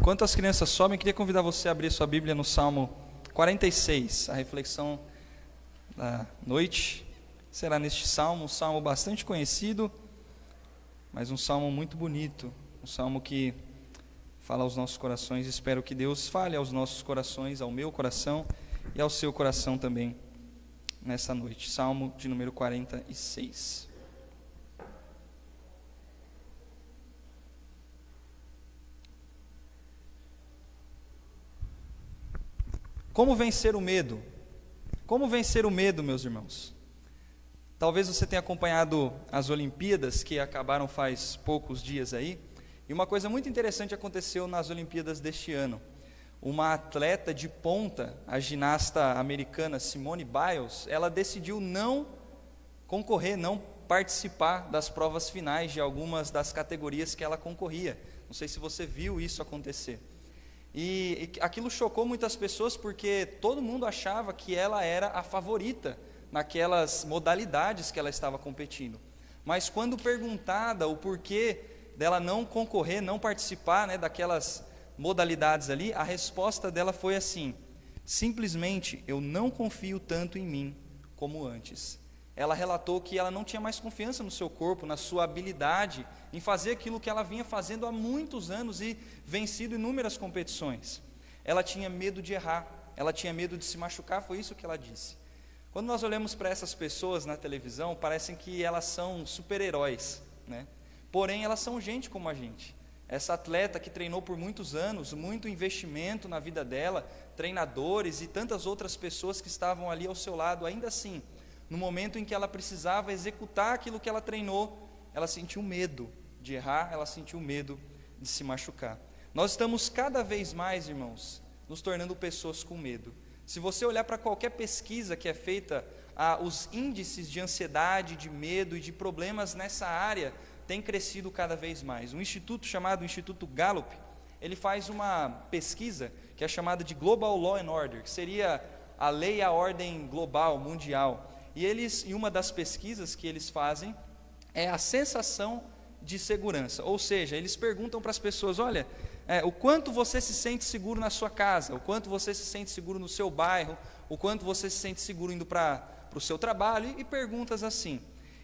Enquanto as crianças sobem, queria convidar você a abrir sua Bíblia no Salmo 46. A reflexão da noite será neste salmo, um salmo bastante conhecido, mas um salmo muito bonito, um salmo que fala aos nossos corações. Espero que Deus fale aos nossos corações, ao meu coração e ao seu coração também nessa noite. Salmo de número 46. Como vencer o medo? Como vencer o medo, meus irmãos? Talvez você tenha acompanhado as Olimpíadas que acabaram faz poucos dias aí, e uma coisa muito interessante aconteceu nas Olimpíadas deste ano. Uma atleta de ponta, a ginasta americana Simone Biles, ela decidiu não concorrer, não participar das provas finais de algumas das categorias que ela concorria. Não sei se você viu isso acontecer. E aquilo chocou muitas pessoas porque todo mundo achava que ela era a favorita naquelas modalidades que ela estava competindo. Mas quando perguntada o porquê dela não concorrer, não participar, daquelas modalidades ali, a resposta dela foi assim: simplesmente eu não confio tanto em mim como antes. Ela relatou que ela não tinha mais confiança no seu corpo, na sua habilidade em fazer aquilo que ela vinha fazendo há muitos anos e vencido inúmeras competições. Ela tinha medo de errar, ela tinha medo de se machucar, foi isso que ela disse. Quando nós olhamos para essas pessoas na televisão, parecem que elas são super-heróis, Porém, elas são gente como a gente. Essa atleta que treinou por muitos anos, muito investimento na vida dela, treinadores e tantas outras pessoas que estavam ali ao seu lado, ainda assim, no momento em que ela precisava executar aquilo que ela treinou, ela sentiu medo de errar, ela sentiu medo de se machucar. Nós estamos cada vez mais, irmãos, nos tornando pessoas com medo. Se você olhar para qualquer pesquisa que é feita, os índices de ansiedade, de medo e de problemas nessa área têm crescido cada vez mais. Um instituto chamado Instituto Gallup, ele faz uma pesquisa que é chamada de Global Law and Order, que seria a lei e a ordem global, mundial. E uma das pesquisas que eles fazem é a sensação de segurança, ou seja, eles perguntam para as pessoas: olha, o quanto você se sente seguro na sua casa, o quanto você se sente seguro no seu bairro, o quanto você se sente seguro indo para o seu trabalho, e perguntas assim.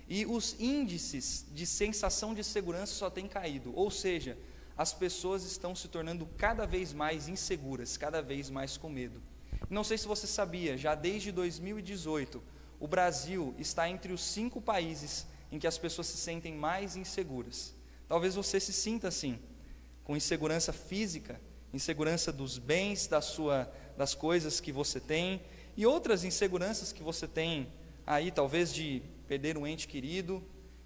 E os índices de sensação de segurança só têm caído, ou seja, as pessoas estão se tornando cada vez mais inseguras, cada vez mais com medo. Não sei se você sabia, já desde 2018, o Brasil está entre os 5 países em que as pessoas se sentem mais inseguras. Talvez você se sinta assim, com insegurança física, insegurança dos bens, das coisas que você tem, e outras inseguranças que você tem aí, talvez de perder um ente querido,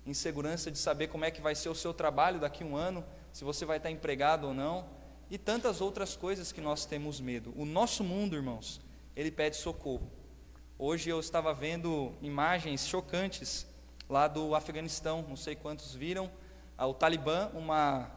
insegurança de saber como é que vai ser o seu trabalho daqui a um ano, se você vai estar empregado ou não, e tantas outras coisas que nós temos medo. O nosso mundo, irmãos, ele pede socorro. Hoje eu estava vendo imagens chocantes lá do Afeganistão, não sei quantos viram. O Talibã, uma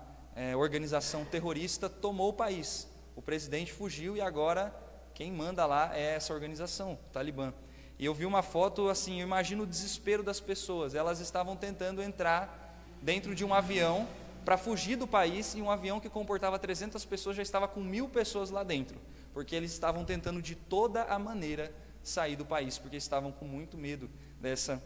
organização terrorista, tomou o país. O presidente fugiu e agora quem manda lá é essa organização, o Talibã. E eu vi uma foto assim, eu imagino o desespero das pessoas. Elas estavam tentando entrar dentro de um avião para fugir do país, e um avião que comportava 300 pessoas já estava com 1000 pessoas lá dentro, porque eles estavam tentando de toda a maneira sair do país, porque estavam com muito medo dessa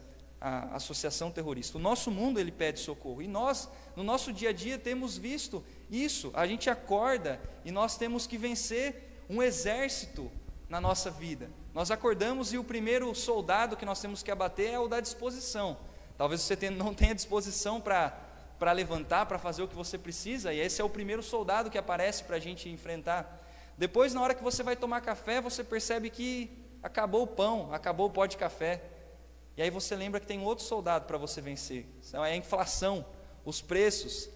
associação terrorista. O nosso mundo, ele pede socorro, e nós, no nosso dia a dia, temos visto isso. A gente acorda e nós temos que vencer um exército na nossa vida. Nós acordamos e o primeiro soldado que nós temos que abater é o da disposição. Talvez você não tenha disposição para levantar, para fazer o que você precisa, e esse é o primeiro soldado que aparece para a gente enfrentar. Depois, na hora que você vai tomar café, você percebe que acabou o pão, acabou o pó de café, e aí você lembra que tem outro soldado para você vencer. Então, é a inflação, os preços.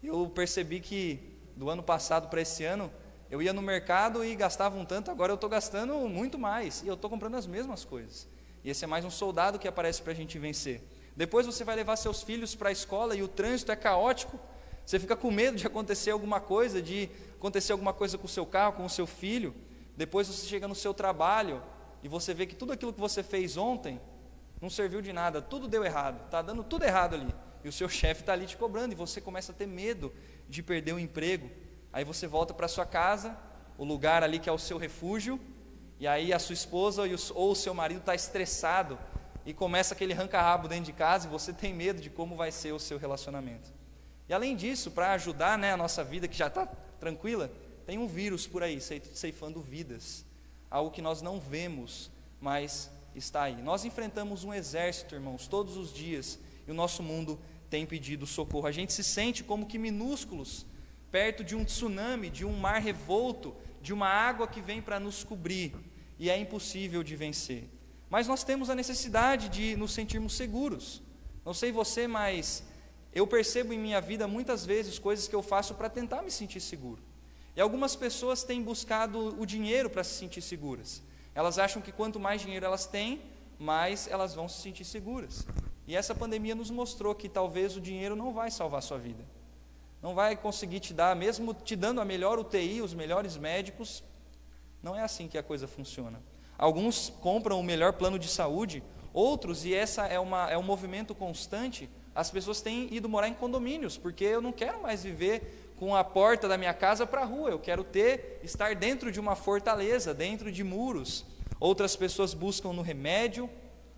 Eu percebi que do ano passado para esse ano, eu ia no mercado e gastava um tanto, agora eu estou gastando muito mais, e eu estou comprando as mesmas coisas. E esse é mais um soldado que aparece para a gente vencer. Depois você vai levar seus filhos para a escola e o trânsito é caótico, você fica com medo de acontecer alguma coisa, com o seu carro, com o seu filho. Depois você chega no seu trabalho e você vê que tudo aquilo que você fez ontem não serviu de nada, tudo deu errado, está dando tudo errado ali, e o seu chefe está ali te cobrando, e você começa a ter medo de perder o emprego. Aí você volta para sua casa, o lugar ali que é o seu refúgio, e aí a sua esposa ou o seu marido está estressado e começa aquele arranca-rabo dentro de casa e você tem medo de como vai ser o seu relacionamento. E além disso, para ajudar, né, a nossa vida que já está tranquila, tem um vírus por aí, ceifando vidas, algo que nós não vemos, mas está aí. Nós enfrentamos um exército, irmãos, todos os dias, e o nosso mundo tem pedido socorro. A gente se sente como que minúsculos, perto de um tsunami, de um mar revolto, de uma água que vem para nos cobrir, e é impossível de vencer. Mas nós temos a necessidade de nos sentirmos seguros. Não sei você, mas eu percebo em minha vida muitas vezes coisas que eu faço para tentar me sentir seguro. E algumas pessoas têm buscado o dinheiro para se sentir seguras. Elas acham que quanto mais dinheiro elas têm, mais elas vão se sentir seguras. E essa pandemia nos mostrou que talvez o dinheiro não vai salvar a sua vida. Não vai conseguir te dar, mesmo te dando a melhor UTI, os melhores médicos, não é assim que a coisa funciona. Alguns compram o melhor plano de saúde, outros, e essa é um movimento constante, as pessoas têm ido morar em condomínios, porque eu não quero mais viver com a porta da minha casa para a rua, eu quero estar dentro de uma fortaleza, dentro de muros. Outras pessoas buscam no remédio,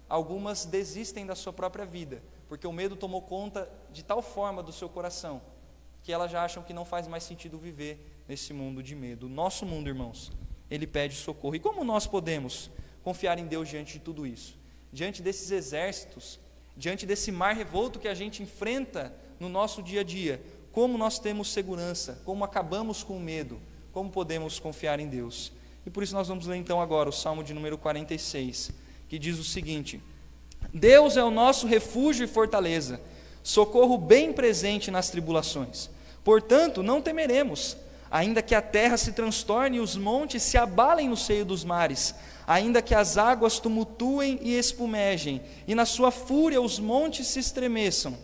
algumas desistem da sua própria vida, porque o medo tomou conta de tal forma do seu coração, que elas já acham que não faz mais sentido viver nesse mundo de medo. O nosso mundo, irmãos, ele pede socorro. E como nós podemos confiar em Deus diante de tudo isso? Diante desses exércitos, diante desse mar revolto que a gente enfrenta no nosso dia a dia, como nós temos segurança, como acabamos com o medo, como podemos confiar em Deus? E por isso nós vamos ler então agora o Salmo de número 46, que diz o seguinte: Deus é o nosso refúgio e fortaleza, socorro bem presente nas tribulações. Portanto, não temeremos, ainda que a terra se transtorne e os montes se abalem no seio dos mares, ainda que as águas tumultuem e espumejem, e na sua fúria os montes se estremeçam.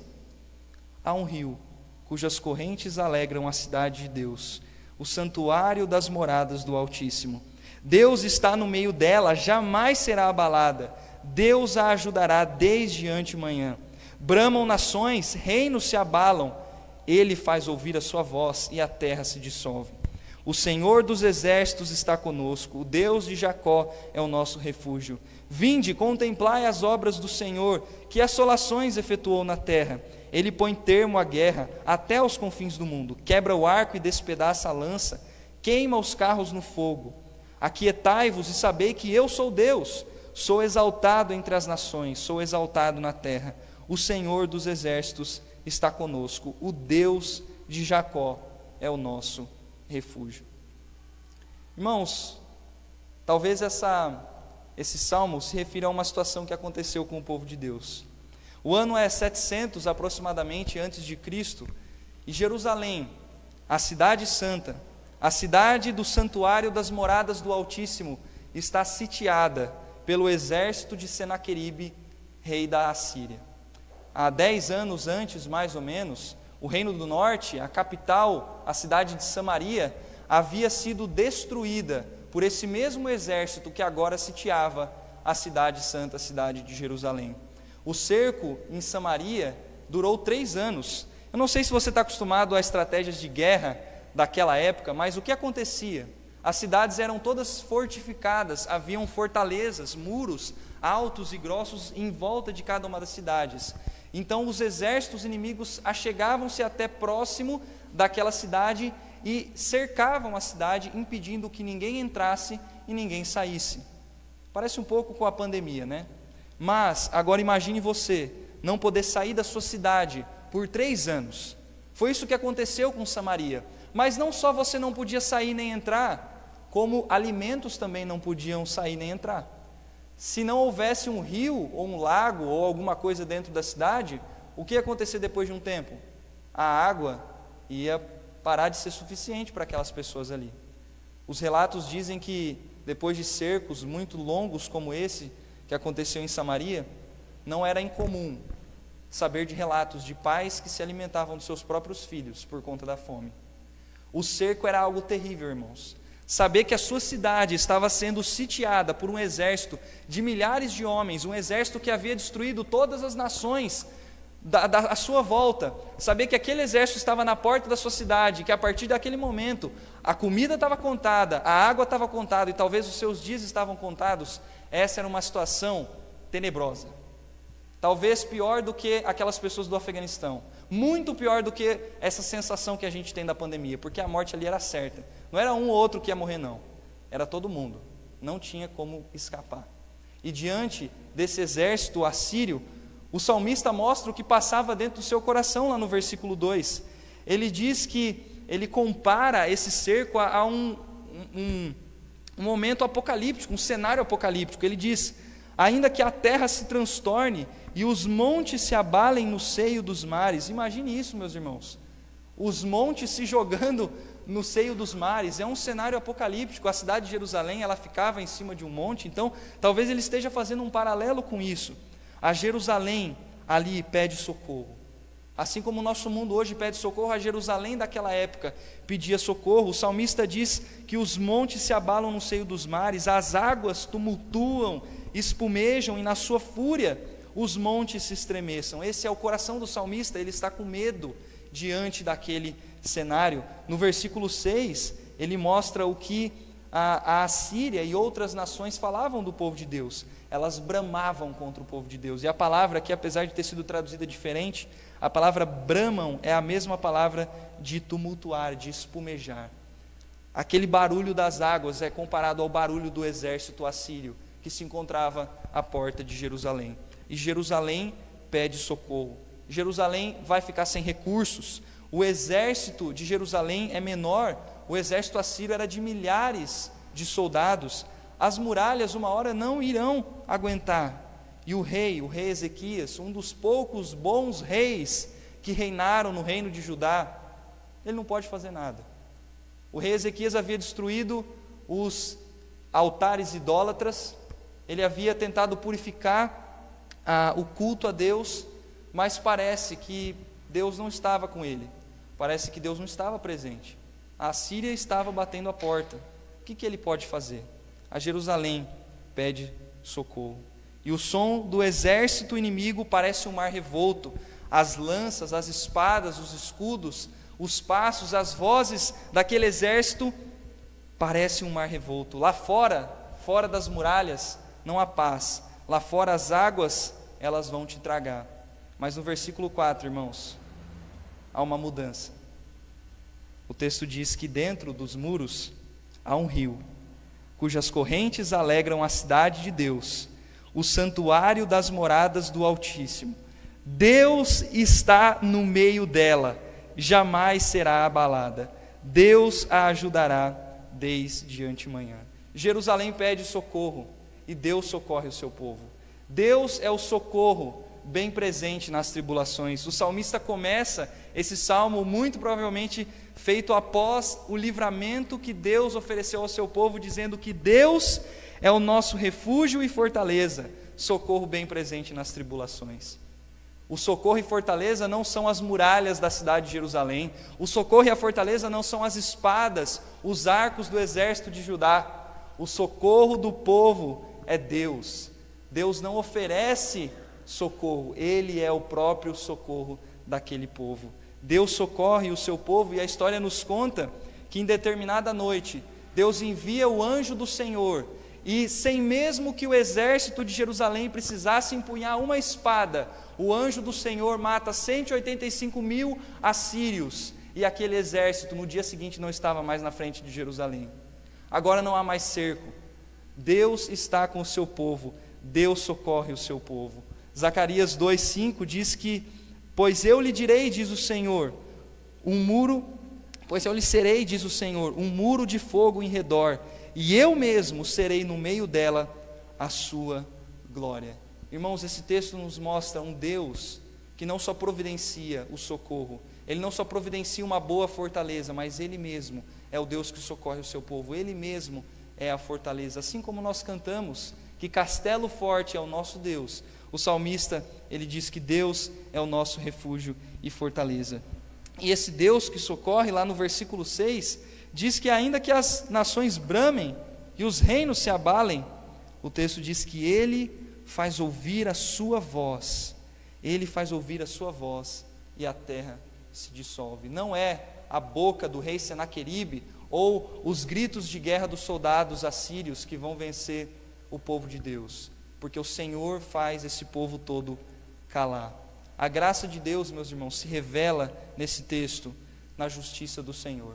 Há um rio, cujas correntes alegram a cidade de Deus, o santuário das moradas do Altíssimo. Deus está no meio dela, jamais será abalada. Deus a ajudará desde antemanhã. Bramam nações, reinos se abalam. Ele faz ouvir a sua voz e a terra se dissolve. O Senhor dos exércitos está conosco, o Deus de Jacó é o nosso refúgio. Vinde, contemplai as obras do Senhor, que assolações efetuou na terra. Ele põe termo à guerra até os confins do mundo, quebra o arco e despedaça a lança, queima os carros no fogo. Aquietai-vos e sabei que eu sou Deus, sou exaltado entre as nações, sou exaltado na terra. O Senhor dos exércitos está conosco, o Deus de Jacó é o nosso refúgio. Irmãos, talvez esse salmo se refira a uma situação que aconteceu com o povo de Deus. O ano é 700 aproximadamente antes de Cristo, e Jerusalém, a cidade santa, a cidade do santuário das moradas do Altíssimo, está sitiada pelo exército de Senaqueribe, rei da Assíria. Há 10 anos antes, mais ou menos, o reino do norte, a capital, a cidade de Samaria, havia sido destruída por esse mesmo exército que agora sitiava a cidade santa, a cidade de Jerusalém. O cerco em Samaria durou 3 anos. Eu não sei se você está acostumado a estratégias de guerra daquela época, mas o que acontecia? As cidades eram todas fortificadas, haviam fortalezas, muros altos e grossos em volta de cada uma das cidades. Então os exércitos inimigos achegavam-se até próximo daquela cidade e cercavam a cidade, impedindo que ninguém entrasse e ninguém saísse. Parece um pouco com a pandemia, né? Mas agora imagine você não poder sair da sua cidade por 3 anos. Foi isso que aconteceu com Samaria. Mas não só você não podia sair nem entrar, como alimentos também não podiam sair nem entrar. Se não houvesse um rio ou um lago ou alguma coisa dentro da cidade, o que ia acontecer depois de um tempo? A água ia parar de ser suficiente para aquelas pessoas ali. Os relatos dizem que depois de cercos muito longos como esse que aconteceu em Samaria, não era incomum saber de relatos de pais que se alimentavam dos seus próprios filhos por conta da fome. O cerco era algo terrível, irmãos. Saber que a sua cidade estava sendo sitiada por um exército de milhares de homens, um exército que havia destruído todas as nações à sua volta, saber que aquele exército estava na porta da sua cidade, que a partir daquele momento a comida estava contada, a água estava contada e talvez os seus dias estavam contados, essa era uma situação tenebrosa. Talvez pior do que aquelas pessoas do Afeganistão, muito pior do que essa sensação que a gente tem da pandemia, porque a morte ali era certa, não era um ou outro que ia morrer não, era todo mundo, não tinha como escapar. E diante desse exército assírio, o salmista mostra o que passava dentro do seu coração lá no versículo 2. Ele diz que ele compara esse cerco a um momento apocalíptico, um cenário apocalíptico. Ele diz: ainda que a terra se transtorne e os montes se abalem no seio dos mares. Imagine isso, meus irmãos. Os montes se jogando no seio dos mares. É um cenário apocalíptico. A cidade de Jerusalém, ela ficava em cima de um monte. Então, talvez ele esteja fazendo um paralelo com isso. A Jerusalém ali pede socorro. Assim como o nosso mundo hoje pede socorro, a Jerusalém daquela época pedia socorro. O salmista diz que os montes se abalam no seio dos mares, as águas tumultuam, espumejam e na sua fúria os montes se estremeçam. Esse é o coração do salmista, ele está com medo diante daquele cenário. No versículo 6, ele mostra o que a Assíria e outras nações falavam do povo de Deus. Elas bramavam contra o povo de Deus. E a palavra aqui, apesar de ter sido traduzida diferente, a palavra bramam é a mesma palavra de tumultuar, de espumejar. Aquele barulho das águas é comparado ao barulho do exército assírio que se encontrava à porta de Jerusalém. E Jerusalém pede socorro. Jerusalém vai ficar sem recursos. O exército de Jerusalém é menor. O exército assírio era de milhares de soldados. As muralhas uma hora não irão aguentar. E o rei Ezequias, um dos poucos bons reis que reinaram no reino de Judá, ele não pode fazer nada. O rei Ezequias havia destruído os altares idólatras, ele havia tentado purificar o culto a Deus, mas parece que Deus não estava com ele, parece que Deus não estava presente. A Síria estava batendo a porta. O que ele pode fazer? A Jerusalém pede socorro. E o som do exército inimigo parece um mar revolto. As lanças, as espadas, os escudos, os passos, as vozes daquele exército parecem um mar revolto. Lá fora, fora das muralhas, não há paz. Lá fora as águas, elas vão te tragar. Mas no versículo 4, irmãos, há uma mudança. O texto diz que dentro dos muros há um rio, cujas correntes alegram a cidade de Deus, o santuário das moradas do Altíssimo. Deus está no meio dela, jamais será abalada. Deus a ajudará desde antemanhã. Jerusalém pede socorro e Deus socorre o seu povo. Deus é o socorro bem presente nas tribulações. O salmista começa esse salmo muito provavelmente feito após o livramento que Deus ofereceu ao seu povo, dizendo que Deus é o nosso refúgio e fortaleza, socorro bem presente nas tribulações. O socorro e fortaleza não são as muralhas da cidade de Jerusalém, o socorro e a fortaleza não são as espadas, os arcos do exército de Judá. O socorro do povo é Deus. Deus não oferece socorro, Ele é o próprio socorro daquele povo. Deus socorre o seu povo, e a história nos conta que em determinada noite Deus envia o anjo do Senhor, e sem mesmo que o exército de Jerusalém precisasse empunhar uma espada, o anjo do Senhor mata 185.000 assírios, e aquele exército no dia seguinte não estava mais na frente de Jerusalém. Agora não há mais cerco. Deus está com o seu povo, Deus socorre o seu povo. Zacarias 2:5 diz que: pois eu lhe direi, diz o Senhor, pois eu lhe serei, diz o Senhor, um muro de fogo em redor, e eu mesmo serei no meio dela a sua glória. Irmãos, esse texto nos mostra um Deus que não só providencia o socorro, Ele não só providencia uma boa fortaleza, mas Ele mesmo é o Deus que socorre o seu povo, Ele mesmo é a fortaleza. Assim como nós cantamos que castelo forte é o nosso Deus, o salmista, ele diz que Deus é o nosso refúgio e fortaleza. E esse Deus que socorre, lá no versículo 6, diz que ainda que as nações bramem e os reinos se abalem, o texto diz que Ele faz ouvir a sua voz Ele faz ouvir a sua voz e a terra se dissolve. Não é a boca do rei Senaqueribe ou os gritos de guerra dos soldados assírios que vão vencer o povo de Deus, porque o Senhor faz esse povo todo calar. A graça de Deus, meus irmãos, se revela nesse texto, na justiça do Senhor.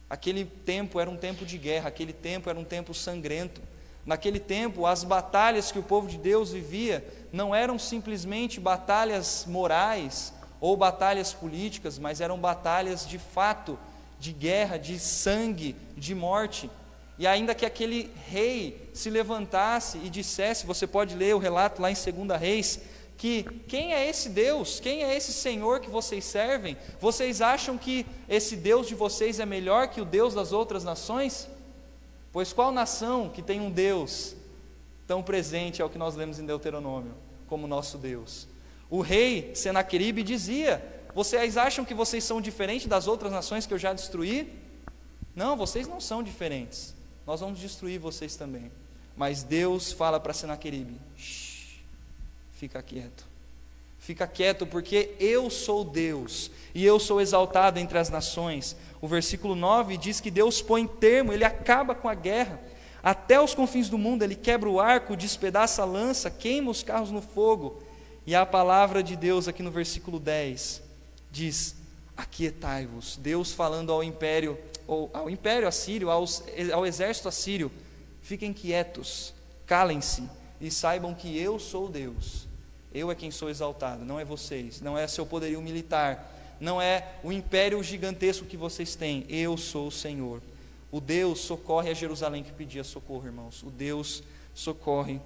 Aquele tempo era um tempo de guerra, aquele tempo era um tempo sangrento. Naquele tempo, as batalhas que o povo de Deus vivia não eram simplesmente batalhas morais ou batalhas políticas, mas eram batalhas de fato, de guerra, de sangue, de morte. E ainda que aquele rei se levantasse e dissesse, você pode ler o relato lá em 2 Reis, que quem é esse Deus, quem é esse Senhor que vocês servem? Vocês acham que esse Deus de vocês é melhor que o Deus das outras nações? Pois qual nação que tem um Deus tão presente, é o que nós lemos em Deuteronômio, como nosso Deus? O rei Senaqueribe dizia, vocês acham que vocês são diferentes das outras nações que eu já destruí? Não, vocês não são diferentes, nós vamos destruir vocês também. Mas Deus fala para Senaqueribe, fica quieto, porque eu sou Deus, e eu sou exaltado entre as nações. O versículo 9 diz que Deus põe termo, Ele acaba com a guerra, até os confins do mundo. Ele quebra o arco, despedaça a lança, queima os carros no fogo. E a palavra de Deus aqui no versículo 10 diz, aquietai-vos. Deus falando ao império assírio, ao exército assírio, fiquem quietos, calem-se e saibam que eu sou Deus. Eu é quem sou exaltado, não é vocês, não é seu poderio militar, não é o império gigantesco que vocês têm, eu sou o Senhor. O Deus socorre a Jerusalém que pedia socorro, irmãos. O Deus socorre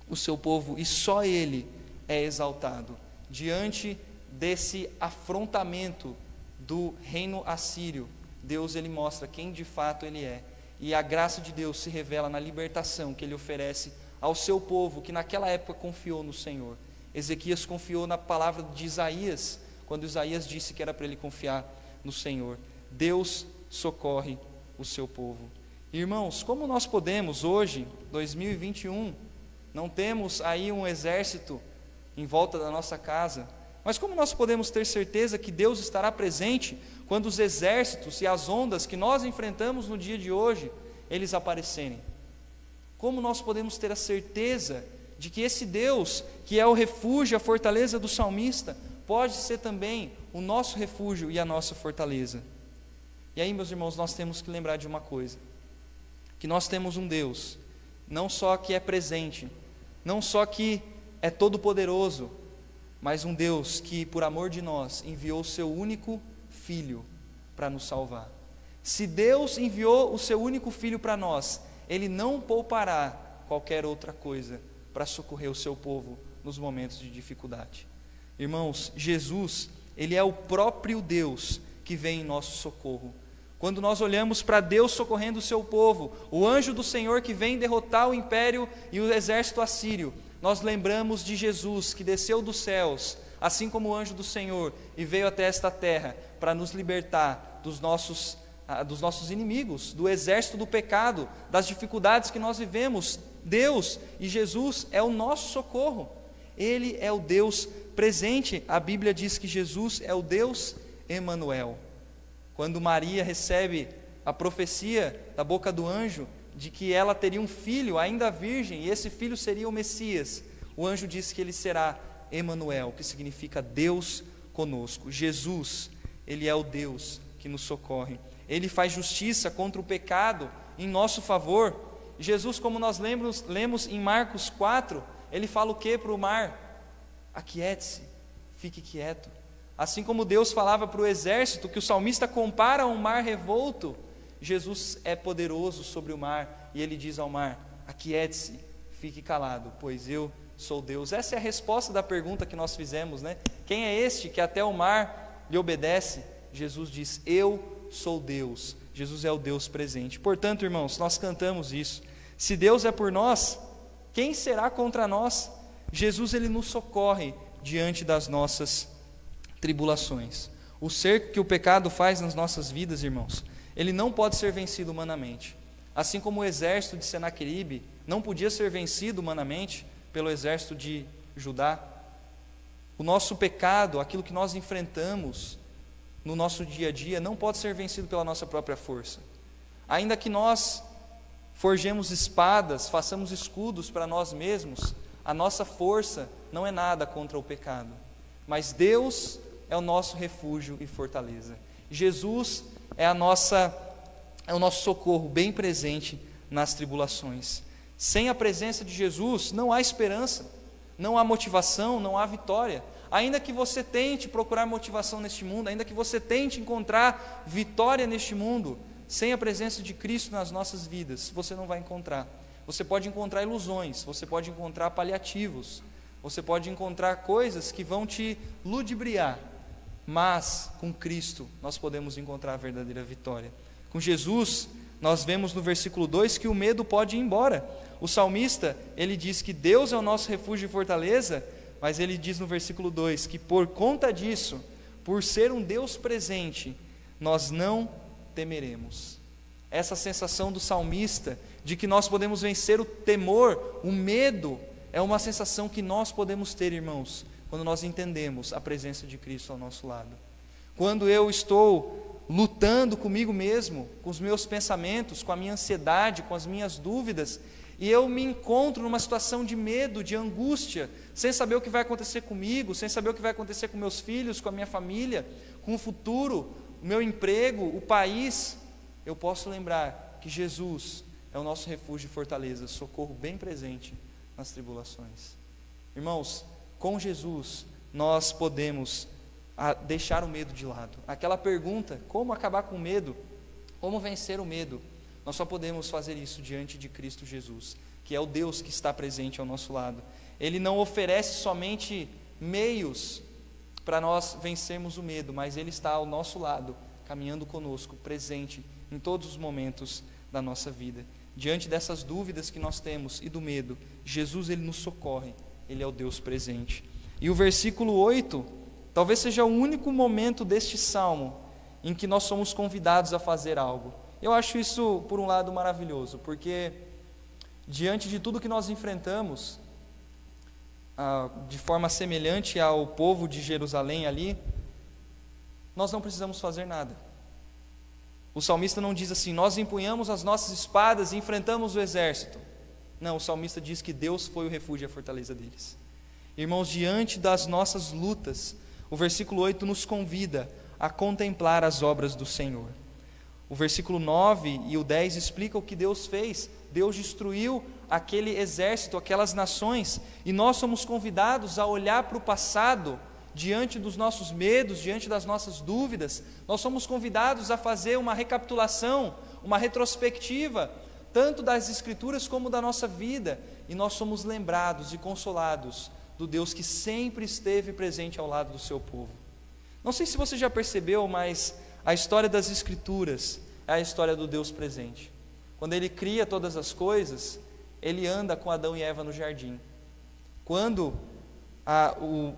o seu povo, e só Ele é exaltado. Diante desse afrontamento do reino assírio, Deus Ele mostra quem de fato Ele é, e a graça de Deus se revela na libertação que Ele oferece ao seu povo, que naquela época confiou no Senhor. Ezequias confiou na palavra de Isaías, quando Isaías disse que era para ele confiar no Senhor. Deus socorre o seu povo. Irmãos, como nós podemos hoje, 2021, não temos aí um exército em volta da nossa casa, mas como nós podemos ter certeza que Deus estará presente quando os exércitos e as ondas que nós enfrentamos no dia de hoje, eles aparecerem? Como nós podemos ter a certeza de que esse Deus, que é o refúgio, a fortaleza do salmista, pode ser também o nosso refúgio e a nossa fortaleza? E aí, meus irmãos, nós temos que lembrar de uma coisa, que nós temos um Deus, não só que é presente, não só que é todo poderoso, mas um Deus que, por amor de nós, enviou o seu único Filho para nos salvar. Se Deus enviou o seu único Filho para nós, Ele não poupará qualquer outra coisa para socorrer o seu povo nos momentos de dificuldade. Irmãos, Jesus, Ele é o próprio Deus que vem em nosso socorro. Quando nós olhamos para Deus socorrendo o seu povo, o anjo do Senhor que vem derrotar o império e o exército assírio, nós lembramos de Jesus que desceu dos céus, assim como o anjo do Senhor, e veio até esta terra para nos libertar dos nossos inimigos, do exército do pecado, das dificuldades que nós vivemos. Deus e Jesus é o nosso socorro, Ele é o Deus presente. A Bíblia diz que Jesus é o Deus Emanuel. Quando Maria recebe a profecia da boca do anjo de que ela teria um filho, ainda virgem, e esse filho seria o Messias, o anjo disse que ele será Emanuel, que significa Deus conosco. Jesus, Ele é o Deus que nos socorre. Ele faz justiça contra o pecado em nosso favor. Jesus, como nós lemos em Marcos 4, Ele fala o que para o mar? Aquiete-se, fique quieto. Assim como Deus falava para o exército, que o salmista compara a um mar revolto, Jesus é poderoso sobre o mar, e Ele diz ao mar, aquiete-se, fique calado, pois eu sou Deus. Essa é a resposta da pergunta que nós fizemos, né? Quem é este que até o mar lhe obedece? Jesus diz, eu sou Deus. Jesus é o Deus presente. Portanto, irmãos, nós cantamos isso. Se Deus é por nós, quem será contra nós? Jesus, Ele nos socorre diante das nossas tribulações. O cerco que o pecado faz nas nossas vidas, irmãos, ele não pode ser vencido humanamente. Assim como o exército de Senaqueribe não podia ser vencido humanamente pelo exército de Judá, O nosso pecado, aquilo que nós enfrentamos no nosso dia a dia, não pode ser vencido pela nossa própria força. Ainda que nós forjemos espadas, façamos escudos para nós mesmos, a nossa força não é nada contra o pecado. Mas Deus é o nosso refúgio e fortaleza. Jesus é o nosso socorro bem presente nas tribulações. Sem a presença de Jesus não há esperança, não há motivação, não há vitória. Ainda que você tente procurar motivação neste mundo, ainda que você tente encontrar vitória neste mundo, sem a presença de Cristo nas nossas vidas, você não vai encontrar. Você pode encontrar ilusões, você pode encontrar paliativos, você pode encontrar coisas que vão te ludibriar, mas com Cristo nós podemos encontrar a verdadeira vitória. Com Jesus, nós vemos no versículo 2 que o medo pode ir embora. O salmista, ele diz que Deus é o nosso refúgio e fortaleza, mas ele diz no versículo 2 que por conta disso, por ser um Deus presente, nós não temeremos. Essa sensação do salmista de que nós podemos vencer o temor, o medo, é uma sensação que nós podemos ter, irmãos, quando nós entendemos a presença de Cristo ao nosso lado. Quando eu estou lutando comigo mesmo, com os meus pensamentos, com a minha ansiedade, com as minhas dúvidas, e eu me encontro numa situação de medo, de angústia, sem saber o que vai acontecer comigo, sem saber o que vai acontecer com meus filhos, com a minha família, com o futuro, o meu emprego, o país, eu posso lembrar que Jesus é o nosso refúgio e fortaleza, socorro bem presente nas tribulações. Irmãos, com Jesus nós podemos deixar o medo de lado. Aquela pergunta, como acabar com o medo? Como vencer o medo? Nós só podemos fazer isso diante de Cristo Jesus, que é o Deus que está presente ao nosso lado. Ele não oferece somente meios para nós vencermos o medo, mas Ele está ao nosso lado, caminhando conosco, presente em todos os momentos da nossa vida. Diante dessas dúvidas que nós temos e do medo, Jesus, Ele nos socorre, Ele é o Deus presente. E o versículo 8, talvez seja o único momento deste salmo em que nós somos convidados a fazer algo. Eu acho isso, por um lado, maravilhoso, porque diante de tudo que nós enfrentamos, de forma semelhante ao povo de Jerusalém ali, nós não precisamos fazer nada. O salmista não diz assim, nós empunhamos as nossas espadas e enfrentamos o exército. Não, o salmista diz que Deus foi o refúgio e a fortaleza deles. Irmãos, diante das nossas lutas, o versículo 8 nos convida a contemplar as obras do Senhor. O versículo 9 e o 10 explicam o que Deus fez. Deus destruiu aquele exército, aquelas nações, e nós somos convidados a olhar para o passado, diante dos nossos medos, diante das nossas dúvidas. Nós somos convidados a fazer uma recapitulação, uma retrospectiva, tanto das Escrituras como da nossa vida, e nós somos lembrados e consolados do Deus que sempre esteve presente ao lado do seu povo. Não sei se você já percebeu, mas a história das Escrituras é a história do Deus presente. Quando Ele cria todas as coisas, Ele anda com Adão e Eva no jardim. Quando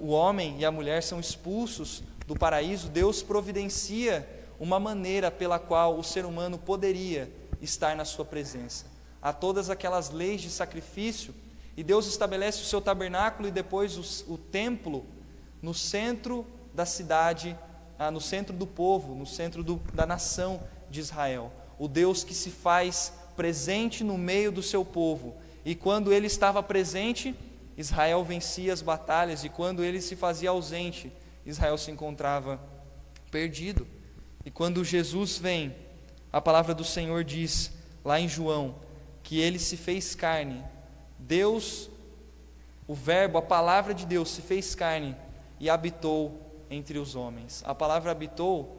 o homem e a mulher são expulsos do paraíso, Deus providencia uma maneira pela qual o ser humano poderia estar na sua presença. Há todas aquelas leis de sacrifício, e Deus estabelece o seu tabernáculo e depois o templo no centro da cidade, no centro do povo, no centro da nação de Israel. O Deus que se faz presente no meio do seu povo. E quando Ele estava presente, Israel vencia as batalhas, e quando Ele se fazia ausente, Israel se encontrava perdido. E quando Jesus vem, a palavra do Senhor diz, lá em João, que Ele se fez carne. Deus, o Verbo, a palavra de Deus se fez carne e habitou entre os homens. A palavra habitou,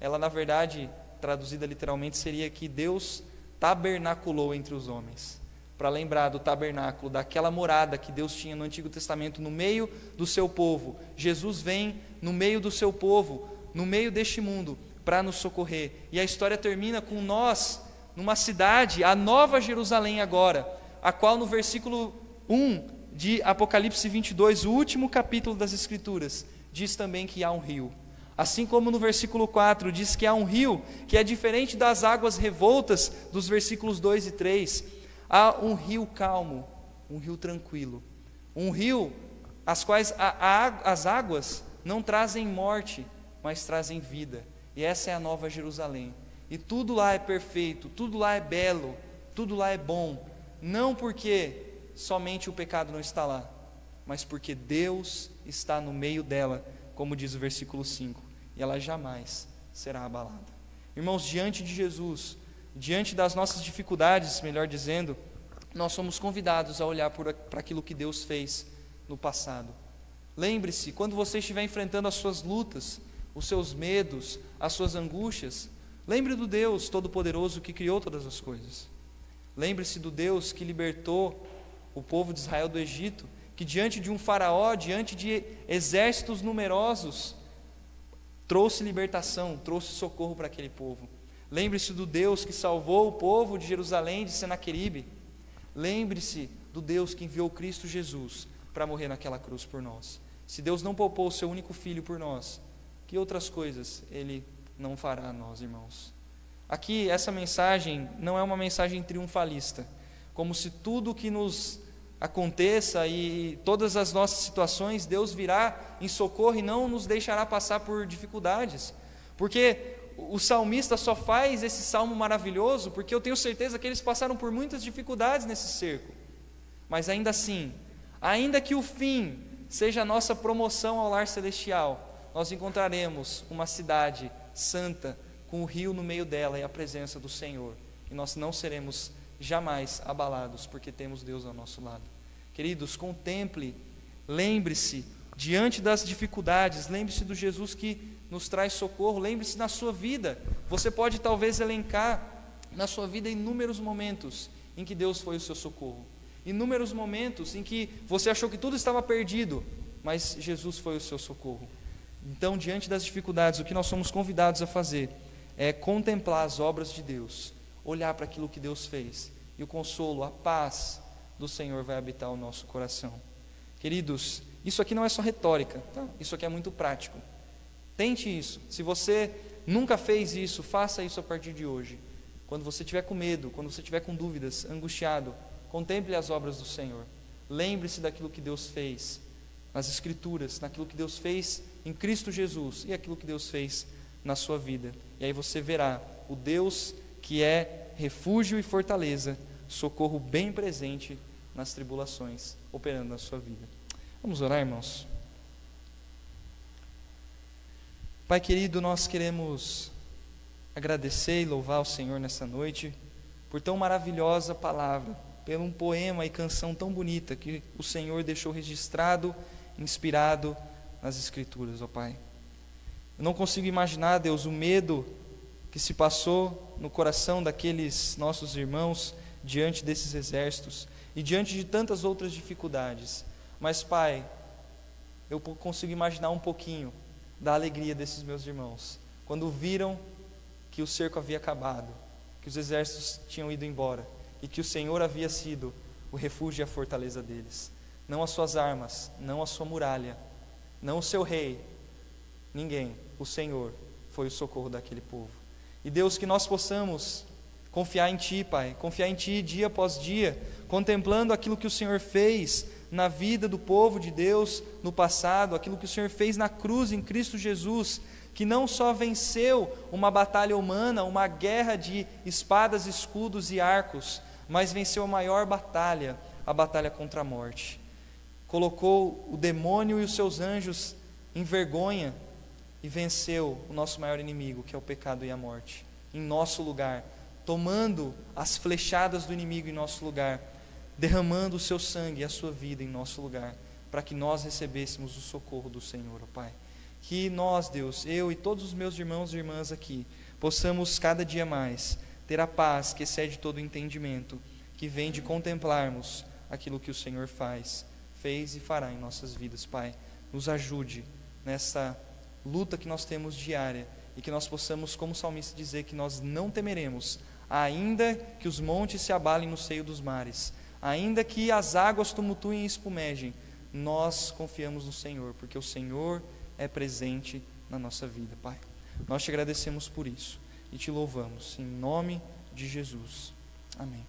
ela na verdade, traduzida literalmente, seria que Deus tabernaculou entre os homens. Para lembrar do tabernáculo, daquela morada que Deus tinha no Antigo Testamento, no meio do seu povo. Jesus vem no meio do seu povo, no meio deste mundo, para nos socorrer. E a história termina com nós, numa cidade, a Nova Jerusalém agora, a qual no versículo 1 de Apocalipse 22, o último capítulo das Escrituras, diz também que há um rio. Assim como no versículo 4 diz que há um rio que é diferente das águas revoltas dos versículos 2 e 3. Há um rio calmo, um rio tranquilo, um rio as quais as águas não trazem morte, mas trazem vida. E essa é a Nova Jerusalém. E tudo lá é perfeito, tudo lá é belo, tudo lá é bom, não porque somente o pecado não está lá, mas porque Deus está no meio dela, como diz o versículo 5, e ela jamais será abalada. Irmãos, diante de Jesus, diante das nossas dificuldades, melhor dizendo, nós somos convidados a olhar para aquilo que Deus fez no passado. Lembre-se, quando você estiver enfrentando as suas lutas, os seus medos, as suas angústias, lembre do Deus Todo-Poderoso que criou todas as coisas. Lembre-se do Deus que libertou o povo de Israel do Egito, que diante de um faraó, diante de exércitos numerosos, trouxe libertação, trouxe socorro para aquele povo. Lembre-se do Deus que salvou o povo de Jerusalém de Senaqueribe. Lembre-se do Deus que enviou Cristo Jesus para morrer naquela cruz por nós. Se Deus não poupou o seu único filho por nós, que outras coisas Ele não fará a nós, irmãos? Aqui, essa mensagem não é uma mensagem triunfalista, como se tudo que nos aconteça e todas as nossas situações, Deus virá em socorro e não nos deixará passar por dificuldades, porque o salmista só faz esse salmo maravilhoso porque eu tenho certeza que eles passaram por muitas dificuldades nesse cerco, mas ainda assim, ainda que o fim seja a nossa promoção ao lar celestial, nós encontraremos uma cidade santa, com o rio no meio dela e a presença do Senhor, e nós não seremos jamais abalados, porque temos Deus ao nosso lado. Queridos, contemple, lembre-se, diante das dificuldades, lembre-se do Jesus que nos traz socorro, lembre-se na sua vida, você pode talvez elencar na sua vida inúmeros momentos em que Deus foi o seu socorro, inúmeros momentos em que você achou que tudo estava perdido, mas Jesus foi o seu socorro. Então, diante das dificuldades, o que nós somos convidados a fazer é contemplar as obras de Deus, olhar para aquilo que Deus fez, e o consolo, a paz do Senhor vai habitar o nosso coração. Queridos, isso aqui não é só retórica, tá? Isso aqui é muito prático. Tente isso. Se você nunca fez isso, faça isso a partir de hoje. Quando você estiver com medo, quando você estiver com dúvidas, angustiado, contemple as obras do Senhor. Lembre-se daquilo que Deus fez nas Escrituras, naquilo que Deus fez em Cristo Jesus e aquilo que Deus fez na sua vida. E aí você verá o Deus que é refúgio e fortaleza, socorro bem presente nas tribulações, operando na sua vida. Vamos orar, irmãos? Pai querido, nós queremos agradecer e louvar o Senhor nessa noite por tão maravilhosa palavra, pelo um poema e canção tão bonita que o Senhor deixou registrado, inspirado nas Escrituras, ó Pai. Eu não consigo imaginar, Deus, o medo que se passou no coração daqueles nossos irmãos diante desses exércitos e diante de tantas outras dificuldades. Mas, Pai, eu consigo imaginar um pouquinho da alegria desses meus irmãos, quando viram que o cerco havia acabado, que os exércitos tinham ido embora e que o Senhor havia sido o refúgio e a fortaleza deles. Não as suas armas, não a sua muralha, não o seu rei, ninguém, o Senhor foi o socorro daquele povo. E Deus, que nós possamos confiar em Ti, Pai, confiar em Ti dia após dia, contemplando aquilo que o Senhor fez na vida do povo de Deus no passado, aquilo que o Senhor fez na cruz em Cristo Jesus, que não só venceu uma batalha humana, uma guerra de espadas, escudos e arcos, mas venceu a maior batalha, a batalha contra a morte. Colocou o demônio e os seus anjos em vergonha e venceu o nosso maior inimigo, que é o pecado e a morte, em nosso lugar, tomando as flechadas do inimigo em nosso lugar, derramando o seu sangue e a sua vida em nosso lugar, para que nós recebêssemos o socorro do Senhor, ó Pai. Que nós, Deus, eu e todos os meus irmãos e irmãs aqui, possamos cada dia mais ter a paz que excede todo o entendimento, que vem de contemplarmos aquilo que o Senhor fez e fará em nossas vidas, Pai. Nos ajude nessa luta que nós temos diária e que nós possamos, como salmista, dizer que nós não temeremos, ainda que os montes se abalem no seio dos mares, ainda que as águas tumultuem e espumejem, nós confiamos no Senhor, porque o Senhor é presente na nossa vida, Pai. Nós te agradecemos por isso e te louvamos, em nome de Jesus. Amém.